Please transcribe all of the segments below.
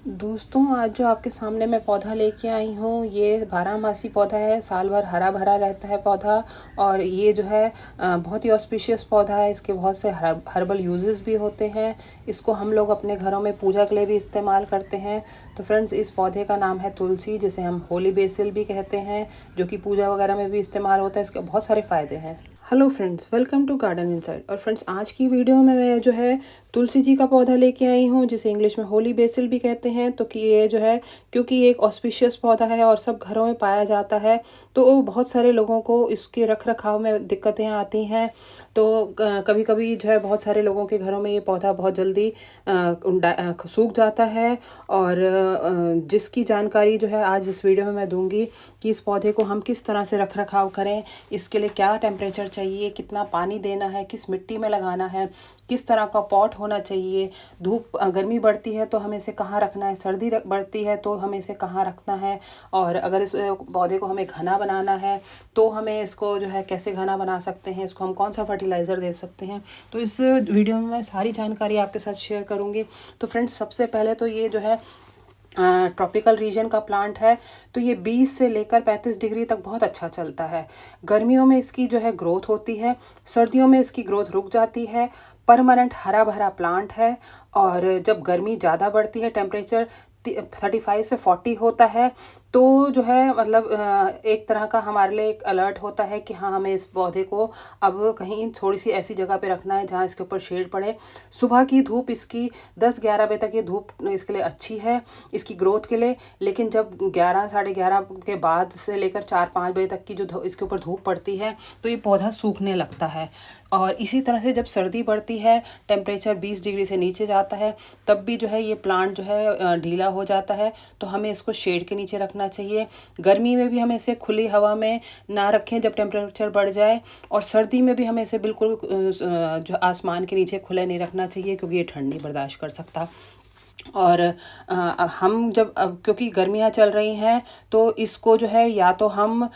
दोस्तों, आज जो आपके सामने मैं पौधा लेके आई हूँ, ये बारहमासी पौधा है। साल भर हरा भरा रहता है पौधा। और ये जो है बहुत ही ऑस्पिशियस पौधा है। इसके बहुत से हर्बल यूजेस भी होते हैं। इसको हम लोग अपने घरों में पूजा के लिए भी इस्तेमाल करते हैं। तो फ्रेंड्स, इस पौधे का नाम है तुलसी, जिसे हम होली बेसिल भी कहते हैं, जो कि पूजा वगैरह में भी इस्तेमाल होता है। इसके बहुत सारे फ़ायदे हैं। Hello friends, welcome to garden inside. और फ्रेंड्स, आज की वीडियो में मैं जो है तुलसी जी का पौधा लेके आई हूँ, जिसे इंग्लिश में होली बेसिल भी कहते हैं। तो कि ये जो है, क्योंकि ये एक ऑस्पिशियस पौधा है और सब घरों में पाया जाता है, तो बहुत सारे लोगों को इसके रख रखाव में दिक्कतें आती हैं। तो कभी कभी जो है बहुत सारे लोगों के घरों में ये पौधा बहुत जल्दी सूख जाता है। और जिसकी जानकारी जो है आज इस वीडियो में मैं दूंगी कि इस पौधे को हम किस तरह से रख रखाव करें, इसके लिए क्या टेम्परेचर चाहिए, कितना पानी देना है, किस मिट्टी में लगाना है, किस तरह का पॉट होना चाहिए, धूप गर्मी बढ़ती है तो हमें इसे कहाँ रखना है, सर्दी बढ़ती है तो हमें इसे कहाँ रखना है, और अगर इस पौधे को हमें घना बनाना है तो हमें इसको जो है कैसे घना बना सकते हैं, इसको हम कौन सा फर्टिलाइज़र दे सकते हैं। तो इस वीडियो में मैं सारी जानकारी आपके साथ शेयर करूँगी। तो फ्रेंड्स, सबसे पहले तो ये जो है ट्रॉपिकल रीजन का प्लांट है। तो ये 20 से लेकर 35 डिग्री तक बहुत अच्छा चलता है। गर्मियों में इसकी जो है ग्रोथ होती है, सर्दियों में इसकी ग्रोथ रुक जाती है। परमानेंट हरा भरा प्लांट है। और जब गर्मी ज़्यादा बढ़ती है, टेम्परेचर 35 से 40 होता है, तो जो है मतलब एक तरह का हमारे लिए एक अलर्ट होता है कि हाँ, हमें इस पौधे को अब कहीं थोड़ी सी ऐसी जगह पे रखना है जहाँ इसके ऊपर शेड पड़े। सुबह की धूप इसकी 10-11 बजे तक ये धूप इसके लिए अच्छी है, इसकी ग्रोथ के लिए। लेकिन जब 11 साढ़े 11 के बाद से लेकर 4-5 बजे तक की जो इसके ऊपर धूप पड़ती है, तो ये पौधा सूखने लगता है। और इसी तरह से जब सर्दी बढ़ती है, टेम्परेचर 20 डिग्री से नीचे जाता है, तब भी जो है ये प्लांट जो है ढीला हो जाता है। तो हमें इसको शेड के नीचे रखना चाहिए। गर्मी में भी हमें इसे खुली हवा में ना रखें जब टेम्परेचर बढ़ जाए, और सर्दी में भी हमें इसे बिल्कुल जो आसमान के नीचे खुले नहीं रखना चाहिए, क्योंकि ये ठंड नहीं बर्दाश्त कर सकता। और हम जब अब क्योंकि गर्मियाँ चल रही हैं, तो इसको जो है या तो हम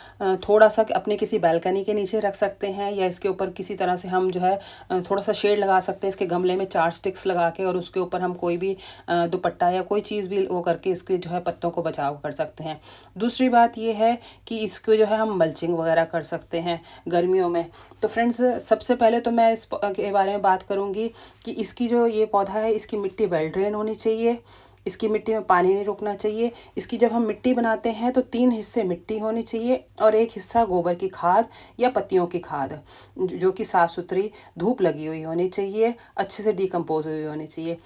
थोड़ा सा अपने किसी बालकनी के नीचे रख सकते हैं, या इसके ऊपर किसी तरह से हम जो है थोड़ा सा शेड लगा सकते हैं इसके गमले में 4 स्टिक्स लगा के, और उसके ऊपर हम कोई भी दुपट्टा या कोई चीज़ भी वो करके इसके जो है पत्तों को बचाव कर सकते हैं। दूसरी बात ये है कि इसको जो है हम मल्चिंग वगैरह कर सकते हैं गर्मियों में। तो फ्रेंड्स, सबसे पहले तो मैं इस के बारे में बात करूँगी कि इसकी जो ये पौधा है, इसकी मिट्टी वेल ड्रेन होनी चाहिए। इसकी मिट्टी में पानी नहीं रुकना चाहिए। इसकी जब हम मिट्टी बनाते हैं तो 3 हिस्से मिट्टी होनी चाहिए और 1 हिस्सा गोबर की खाद या पत्तियों की खाद, जो कि साफ़ सुथरी धूप लगी हुई होनी चाहिए, अच्छे से डिकम्पोज हुई होनी चाहिए।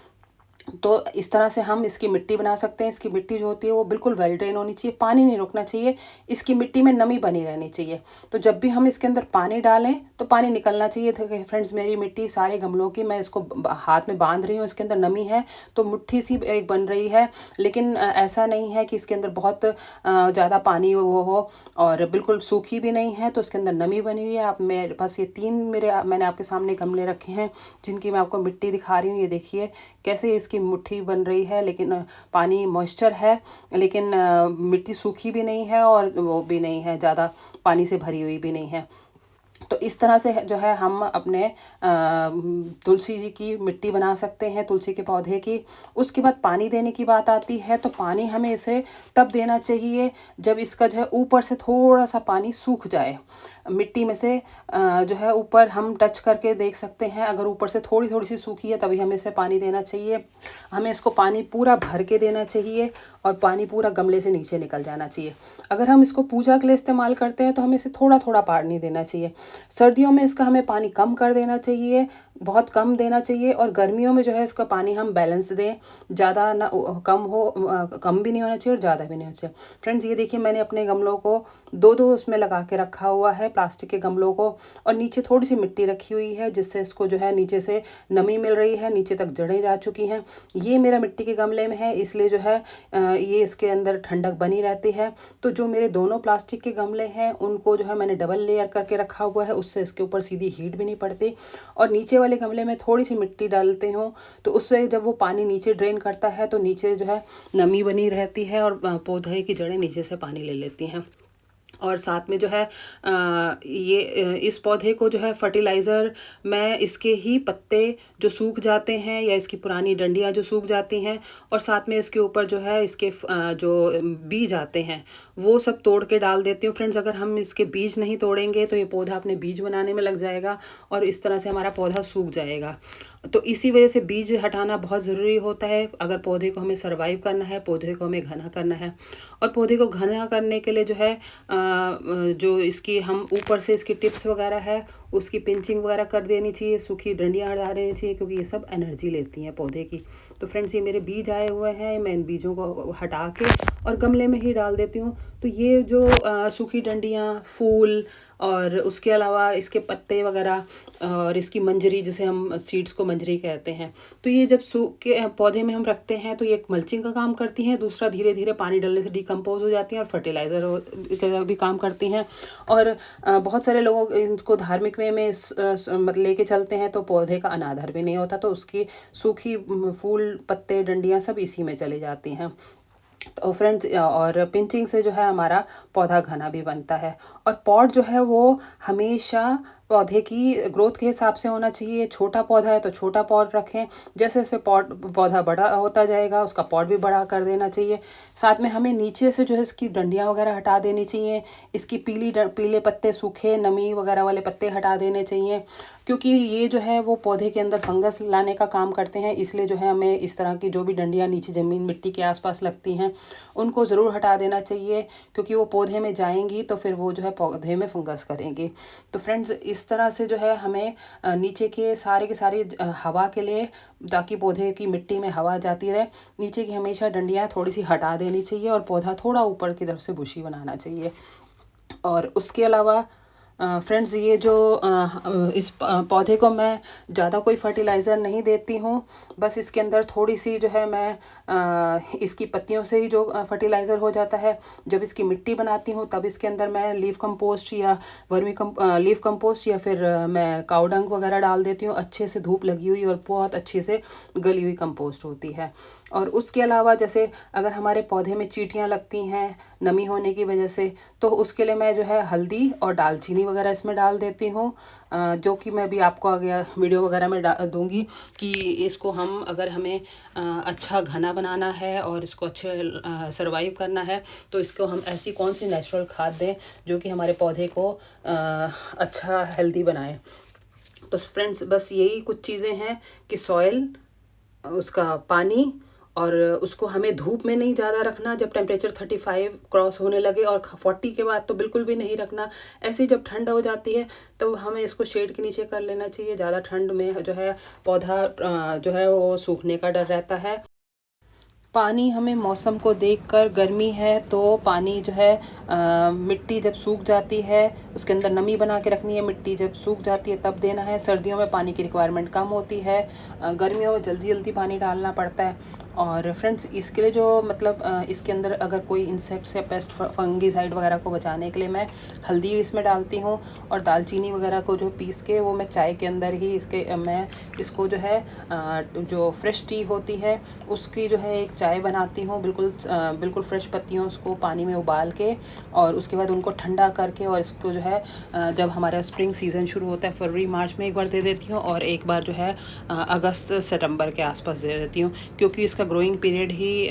तो इस तरह से हम इसकी मिट्टी बना सकते हैं। इसकी मिट्टी जो होती है वो बिल्कुल वेल ड्रेन होनी चाहिए, पानी नहीं रुकना चाहिए, इसकी मिट्टी में नमी बनी रहनी चाहिए। तो जब भी हम इसके अंदर पानी डालें तो पानी निकलना चाहिए। फ्रेंड्स, मेरी मिट्टी सारे गमलों की मैं इसको हाथ में बांध रही हूँ, इसके अंदर नमी है तो मुट्ठी सी एक बन रही है। लेकिन ऐसा नहीं है कि इसके अंदर बहुत ज़्यादा पानी वो हो, और बिल्कुल सूखी भी नहीं है, तो इसके अंदर नमी बनी हुई है। आप मेरे पास ये 3 मैंने आपके सामने गमले रखे हैं, जिनकी मैं आपको मिट्टी दिखा रही हूँ। ये देखिए कैसे इसकी मुट्ठी बन रही है, लेकिन पानी मॉइस्चर है, लेकिन मिट्टी सूखी भी नहीं है और वो भी नहीं है, ज़्यादा पानी से भरी हुई भी नहीं है। तो इस तरह से जो है हम अपने तुलसी जी की मिट्टी बना सकते हैं, तुलसी के पौधे की। उसके बाद पानी देने की बात आती है, तो पानी हमें इसे तब देना चाहिए जब इसका जो है ऊपर से थोड़ा सा पानी सूख जाए। मिट्टी में से जो है ऊपर हम टच करके देख सकते हैं, अगर ऊपर से थोड़ी थोड़ी सी सूखी है तभी हमें इसे पानी देना चाहिए। हमें इसको पानी पूरा भर के देना चाहिए और पानी पूरा गमले से नीचे निकल जाना चाहिए। अगर हम इसको पूजा के लिए इस्तेमाल करते हैं तो हमें इसे थोड़ा थोड़ा पानी देना चाहिए। सर्दियों में इसका हमें पानी कम कर देना चाहिए, बहुत कम देना चाहिए। और गर्मियों में जो है इसका पानी हम बैलेंस दें, ज़्यादा ना कम हो, कम भी नहीं होना चाहिए और ज़्यादा भी नहीं होना चाहिए। फ्रेंड्स, ये देखिए मैंने अपने गमलों को 2-2 उसमें लगा के रखा हुआ है, प्लास्टिक के गमलों को, और नीचे थोड़ी सी मिट्टी रखी हुई है, जिससे इसको जो है नीचे से नमी मिल रही है, नीचे तक जड़ें जा चुकी हैं। ये मेरा मिट्टी के गमले में है, इसलिए जो है ये इसके अंदर ठंडक बनी रहती है। तो जो मेरे दोनों प्लास्टिक के गमले हैं उनको जो है मैंने डबल लेयर करके रखा हुआ है, उससे इसके ऊपर सीधी हीट भी नहीं पड़ती। और नीचे वाले गमले में थोड़ी सी मिट्टी डालते हूँ, तो उससे जब वो पानी नीचे ड्रेन करता है तो नीचे जो है नमी बनी रहती है और पौधे की जड़ें नीचे से पानी ले लेती हैं। और साथ में जो है इस पौधे को जो है फर्टिलाइज़र मैं इसके ही पत्ते जो सूख जाते हैं या इसकी पुरानी डंडियाँ जो सूख जाती हैं, और साथ में इसके ऊपर जो है इसके जो बीज आते हैं वो सब तोड़ के डाल देती हूँ। फ्रेंड्स, अगर हम इसके बीज नहीं तोड़ेंगे तो ये पौधा अपने बीज बनाने में लग जाएगा और इस तरह से हमारा पौधा सूख जाएगा। तो इसी वजह से बीज हटाना बहुत ज़रूरी होता है अगर पौधे को हमें सर्वाइव करना है, पौधे को हमें घना करना है। और पौधे को घना करने के लिए जो है जो इसकी हम ऊपर से इसकी टिप्स वगैरह है उसकी पिंचिंग वगैरह कर देनी चाहिए, सूखी डंडियाँ हटा देनी चाहिए, क्योंकि ये सब एनर्जी लेती हैं पौधे की। तो फ्रेंड्स, ये मेरे बीज आए हुए हैं, मैं इन बीजों को हटा के और गमले में ही डाल देती हूँ। तो ये जो सूखी डंडियाँ, फूल और उसके अलावा इसके पत्ते वगैरह और इसकी मंजरी, जिसे हम सीड्स को मंजरी कहते हैं, तो ये जब सूख के पौधे में हम रखते हैं तो ये एक मल्चिंग का काम करती हैं, दूसरा धीरे धीरे पानी डालने से डिकम्पोज हो जाती हैं और फर्टिलाइज़र का भी काम करती हैं। और बहुत सारे लोग इनको धार्मिक वे में मतलब लेके चलते हैं तो पौधे का अनादर भी नहीं होता, तो उसकी सूखी फूल, पत्ते, डंडियाँ सब इसी में चली जाती हैं। तो फ्रेंड्स, और पिंचिंग से जो है हमारा पौधा घना भी बनता है। और पॉट जो है वो हमेशा पौधे की ग्रोथ के हिसाब से होना चाहिए। छोटा पौधा है तो छोटा पॉट रखें, जैसे जैसे पौधा बड़ा होता जाएगा उसका पॉट भी बड़ा कर देना चाहिए। साथ में हमें नीचे से जो है इसकी डंडियाँ वगैरह हटा देनी चाहिए, इसकी पीले पत्ते, सूखे नमी वगैरह वाले पत्ते हटा देने चाहिए, क्योंकि ये जो है वो पौधे के अंदर फंगस लाने का काम करते हैं। इसलिए जो है हमें इस तरह की जो भी डंडियाँ नीचे ज़मीन मिट्टी के आसपास लगती हैं उनको ज़रूर हटा देना चाहिए, क्योंकि वो पौधे में जाएंगी तो फिर वो जो है पौधे में फंगस करेंगी। तो फ्रेंड्स, इस तरह से जो है हमें नीचे के सारी हवा के लिए, ताकि पौधे की मिट्टी में हवा जाती रहे, नीचे की हमेशा डंडियाँ थोड़ी सी हटा देनी चाहिए और पौधा थोड़ा ऊपर की तरफ से बुशी बनाना चाहिए। और उसके अलावा फ्रेंड्स, ये जो इस पौधे को मैं ज़्यादा कोई फर्टिलाइज़र नहीं देती हूँ, बस इसके अंदर थोड़ी सी जो है मैं इसकी पत्तियों से ही जो फर्टिलाइज़र हो जाता है। जब इसकी मिट्टी बनाती हूँ तब इसके अंदर मैं लीफ कंपोस्ट या लीफ कंपोस्ट या फिर मैं काऊ डंग वगैरह डाल देती हूँ, अच्छे से धूप लगी हुई और बहुत अच्छे से गली हुई कंपोस्ट होती है। और उसके अलावा जैसे अगर हमारे पौधे में चींटियाँ लगती हैं नमी होने की वजह से, तो उसके लिए मैं जो है हल्दी और दालचीनी वगैरह इसमें डाल देती हूँ, जो कि मैं भी आपको आगे वीडियो वगैरह में दूंगी कि इसको हम अगर हमें अच्छा घना बनाना है और इसको अच्छे सर्वाइव करना है तो इसको हम ऐसी कौन सी नेचुरल खाद दें जो कि हमारे पौधे को अच्छा हेल्दी बनाए। तो फ्रेंड्स, बस यही कुछ चीज़ें हैं कि सॉइल, उसका पानी, और उसको हमें धूप में नहीं ज़्यादा रखना। जब टेम्परेचर 35 क्रॉस होने लगे और 40 के बाद तो बिल्कुल भी नहीं रखना। ऐसे जब ठंड हो जाती है तो हमें इसको शेड के नीचे कर लेना चाहिए। ज़्यादा ठंड में जो है पौधा जो है वो सूखने का डर रहता है। पानी हमें मौसम को देखकर, गर्मी है तो पानी जो है मिट्टी जब सूख जाती है उसके अंदर नमी बना के रखनी है, मिट्टी जब सूख जाती है तब देना है। सर्दियों में पानी की रिक्वायरमेंट कम होती है, गर्मियों में जल्दी जल्दी पानी डालना पड़ता है। और फ्रेंड्स, इसके लिए जो मतलब इसके अंदर अगर कोई इंसेक्ट्स या पेस्ट फंगीसाइड वगैरह को बचाने के लिए मैं हल्दी इसमें डालती हूँ और दालचीनी वगैरह को जो पीस के वो मैं चाय के अंदर ही मैं इसको जो है जो फ्रेश टी होती है उसकी जो है एक चाय बनाती हूँ, बिल्कुल फ्रेश पत्तियों उसको पानी में उबाल के और उसके बाद उनको ठंडा करके, और इसको जो है जब हमारा स्प्रिंग सीज़न शुरू होता है फरवरी मार्च में एक बार दे देती हूँ और एक बार जो है अगस्त सितंबर के आसपास दे देती हूँ, क्योंकि इसका ग्रोइंग पीरियड ही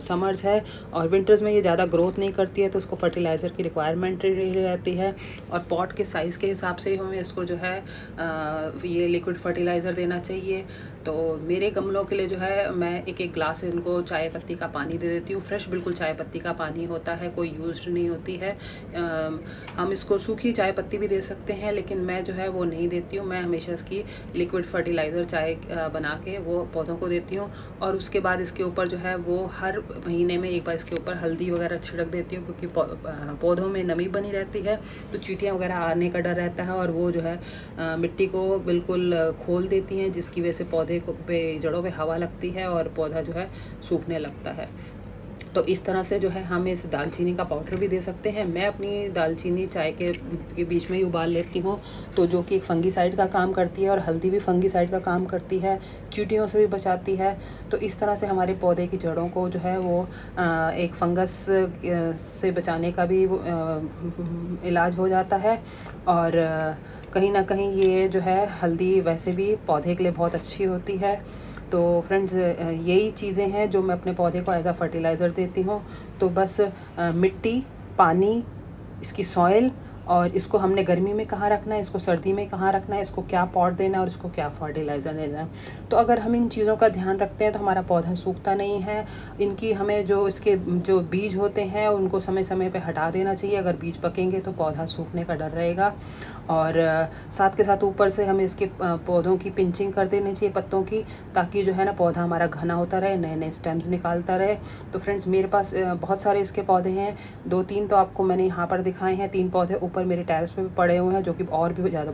समर्स है और विंटर्स में ये ज़्यादा ग्रोथ नहीं करती है, तो उसको फर्टिलाइज़र की रिक्वायरमेंट रहती है। और पॉट के साइज़ के हिसाब से हमें इसको जो है ये लिक्विड फर्टिलाइज़र देना चाहिए। तो मेरे गमलों के लिए जो है मैं एक ग्लास इनको चाय पत्ती का पानी दे देती हूँ। फ्रेश बिल्कुल चाय पत्ती का पानी होता है, कोई यूज्ड नहीं होती है। हम इसको सूखी चाय पत्ती भी दे सकते हैं, लेकिन मैं जो है वो नहीं देती हूँ। मैं हमेशा इसकी लिक्विड फर्टिलाइज़र चाय बना के वो पौधों को देती हूँ। और उसके बाद इसके ऊपर जो है वो हर महीने में एक बार इसके ऊपर हल्दी वगैरह छिड़क देती हूँ, क्योंकि पौधों में नमी बनी रहती है तो चींटियाँ वगैरह आने का डर रहता है और वो जो है मिट्टी को बिल्कुल खोल देती हैं, जिसकी वजह से पौधे को पे जड़ों पे हवा लगती है और पौधा जो है सूखने लगता है। तो इस तरह से जो है हम इस दालचीनी का पाउडर भी दे सकते हैं। मैं अपनी दालचीनी चाय के बीच में ही उबाल लेती हूँ, तो जो कि एक फंगीसाइड का काम करती है, और हल्दी भी फंगीसाइड का काम करती है, चींटियों से भी बचाती है। तो इस तरह से हमारे पौधे की जड़ों को जो है वो एक फंगस से बचाने का भी इलाज हो जाता है। और कहीं ना कहीं ये जो है हल्दी वैसे भी पौधे के लिए बहुत अच्छी होती है। तो फ्रेंड्स, यही चीज़ें हैं जो मैं अपने पौधे को एज अ फर्टिलाइज़र देती हूँ। तो बस मिट्टी, पानी, इसकी सॉइल, और इसको हमने गर्मी में कहाँ रखना है, इसको सर्दी में कहाँ रखना है, इसको क्या पॉट देना है और इसको क्या फर्टिलाइज़र देना है। तो अगर हम इन चीज़ों का ध्यान रखते हैं तो हमारा पौधा सूखता नहीं है। इनकी हमें जो इसके जो बीज होते हैं उनको समय समय पे हटा देना चाहिए। अगर बीज पकेंगे तो पौधा सूखने का डर रहेगा। और साथ के साथ ऊपर से हमें इसके पौधों की पिंचिंग कर देनी चाहिए, पत्तों की, ताकि जो है ना पौधा हमारा घना होता रहे, नए नए स्टेम्स निकालता रहे। तो फ्रेंड्स, मेरे पास बहुत सारे इसके पौधे हैं। 2-3 तो आपको मैंने यहाँ पर दिखाए हैं, 3 पौधे ऊपर मेरे टेरेस पे भी पड़े हुए हैं जो कि और भी ज़्यादा